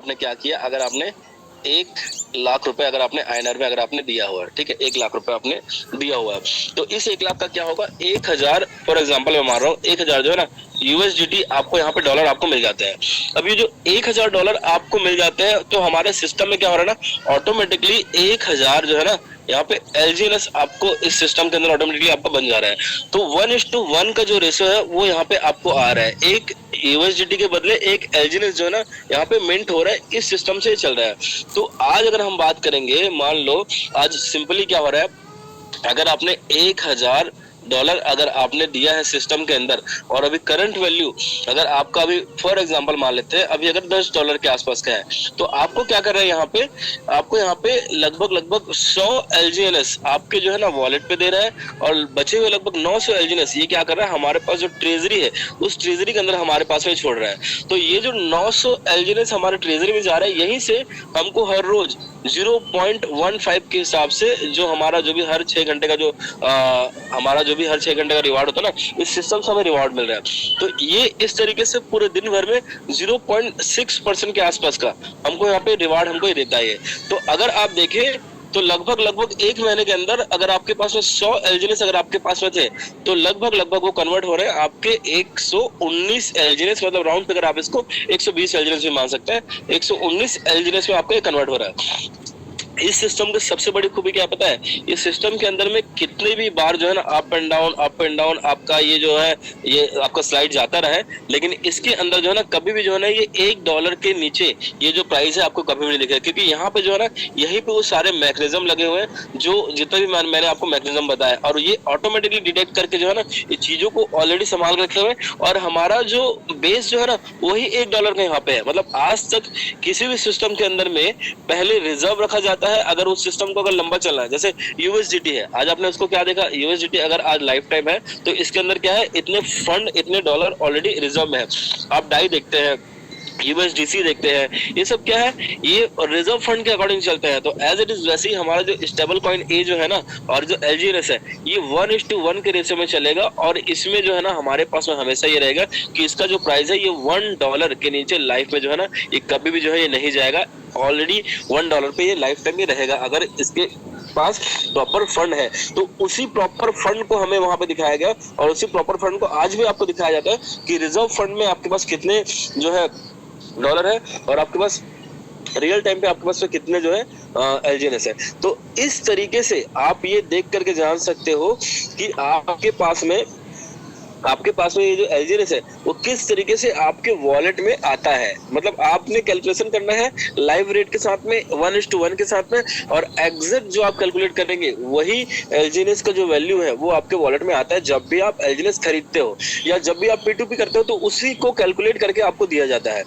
आपने क्या किया, अगर आपने 1 लाख रुपए अगर आपने INR में अगर आपने दिया हुआ है, ठीक है, 1 लाख रुपए आपने दिया हुआ है, तो इस 1 लाख का क्या होगा, 1,000 फॉर एग्जाम्पल मैं मान रहा हूँ, 1,000 जो है ना USDT आपको यहाँ पे डॉलर आपको मिल जाते हैं। अब ये जो $1,000 आपको मिल जाते हैं, तो हमारे सिस्टम में क्या हो रहा है ना, ऑटोमेटिकली 1,000 जो है ना यहाँ पे LGNS आपको इस सिस्टम के अंदर ऑटोमेटिकली आपका बन जा रहा है। तो 1:1 का जो रेशियो है वो यहाँ पे आपको आ रहा है, एक USDT के बदले एक LGNS जो है ना यहाँ पे मिंट हो रहा है, इस सिस्टम से चल रहा है। तो आज अगर हम बात करेंगे, मान लो आज सिंपली क्या हो रहा है, अगर आपने $1,000 अगर आपने दिया है सिस्टम के अंदर, और अभी करंट वैल्यू अगर आपका अभी फॉर एग्जांपल मान लेते हैं अभी अगर $10 के आसपास का है, तो आपको क्या कर रहा है यहाँ पे, आपको यहाँ पे लगभग 100 LGNS आपके जो है ना वॉलेट पे दे रहा है, और बचे हुए लगभग 900 LGNS ये क्या कर रहा है, हमारे पास जो ट्रेजरी है उस ट्रेजरी के अंदर हमारे पास में छोड़ रहा है। तो ये जो 900 LGNS हमारे ट्रेजरी में जा रहा है, यहीं से हमको हर रोज 0.15 के हिसाब से जो हमारा जो भी हर 6 घंटे का जो हमारा जो भी हर 6 घंटे का रिवार्ड होता है ना, इस सिस्टम से हमें रिवार्ड मिल रहा है। तो ये इस तरीके से पूरे दिन भर में 0.6% के आसपास का हमको यहाँ पे रिवार्ड हमको ये देता है। तो अगर आप देखें तो लगभग 1 महीने के अंदर अगर आपके पास में 100 LGNS अगर आपके पास में थे, तो लगभग वो कन्वर्ट हो रहे हैं आपके 119 LGNS, मतलब राउंड पे अगर आप इसको 120 LGNS भी मान सकते हैं, 119 LGNS में आपको ये कन्वर्ट हो रहा है। इस सिस्टम की सबसे बड़ी खूबी क्या पता है, इस सिस्टम के अंदर में कितने भी बार जो है ना अप एंड डाउन आपका ये जो है ये आपका स्लाइड जाता रहे, लेकिन इसके अंदर जो है ना कभी भी जो है ना ये $1 के नीचे ये जो प्राइस है आपको कभी भी नहीं दिखेगा, क्योंकि यहाँ पे जो है ना यहीं पे वो सारे मैकेनिज्म लगे हुए हैं, जो जितना भी मैंने आपको मैकेनिज्म बताया, और ये ऑटोमेटिकली डिटेक्ट करके जो है ना ये चीजों को ऑलरेडी संभाल के रखे हुए, और हमारा जो बेस जो है ना वही $1 का यहाँ पे है। मतलब आज तक किसी भी सिस्टम के अंदर में पहले रिजर्व रखा जाता है, अगर उस सिस्टम को अगर लंबा चलना है, जैसे USDT है, आज आपने उसको क्या देखा, USDT अगर आज लाइफ टाइम है तो इसके अंदर क्या है, इतने फंड इतने डॉलर ऑलरेडी रिजर्व में है। आप डाई देखते हैं, USDC देखते हैं, ये सब क्या है, ये रिजर्व फंड के अकॉर्डिंग चलते हैं। तो एज इट इज वैसे ही हमारा जो स्टेबल कॉइन ए जो है ना और जो LGNS है ये 1:1 के रेशियो में चलेगा, और इसमें जो है ना हमारे पास में हमेशा ये रहेगा कि इसका जो प्राइस है ये $1 के नीचे लाइफ में जो है ना ये कभी भी जो है ये नहीं जाएगा, ऑलरेडी $1 पे ये लाइफ टाइम में रहेगा। अगर इसके पास प्रॉपर फंड है तो उसी प्रॉपर फंड को हमें वहां पे दिखाया गया, और उसी प्रॉपर फंड को आज भी आपको दिखाया जाता है कि रिजर्व फंड में आपके पास कितने जो है डॉलर है, और आपके पास रियल टाइम पे आपके पास में कितने जो है LGNS है। तो इस तरीके से आप ये देख करके जान सकते हो कि आपके पास में ये जो LGNS है वो किस तरीके से आपके वॉलेट में आता है। मतलब आपने कैलकुलेशन करना है लाइव रेट के साथ में, 1:1 के साथ में, और एग्जैक्ट जो आप कैलकुलेट करेंगे वही LGNS का जो वैल्यू है वो आपके वॉलेट में आता है जब भी आप LGNS खरीदते हो, या जब भी आप P2P करते हो तो उसी को कैलकुलेट करके आपको दिया जाता है।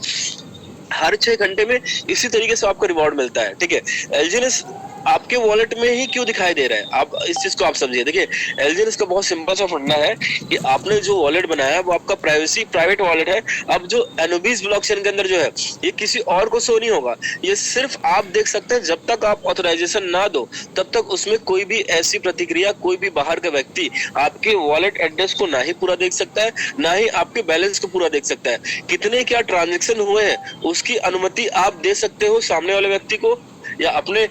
हर 6 घंटे में इसी तरीके से आपको रिवॉर्ड मिलता है, ठीक है। LGNS आपके वॉलेट में ही क्यों दिखाई दे रहा है, आप इस चीज को आप समझिए। देखिए LGNS का बहुत सिंपल सा फंडा है कि आपने जो वॉलेट बनाया है वो आपका प्राइवेट वॉलेट है। अब जो Anubis ब्लॉकचेन के अंदर जो है ये किसी और को शो नहीं होगा, ये सिर्फ आप देख सकते हैं। जब तक आप ऑथराइजेशन ना दो तब तक उसमें कोई भी ऐसी प्रतिक्रिया, कोई भी बाहर का व्यक्ति आपके वॉलेट एड्रेस को ना ही पूरा देख सकता है, ना ही आपके बैलेंस को पूरा देख सकता है। कितने क्या ट्रांजेक्शन हुए हैं उसकी अनुमति आप दे सकते हो सामने वाले व्यक्ति को, या अपने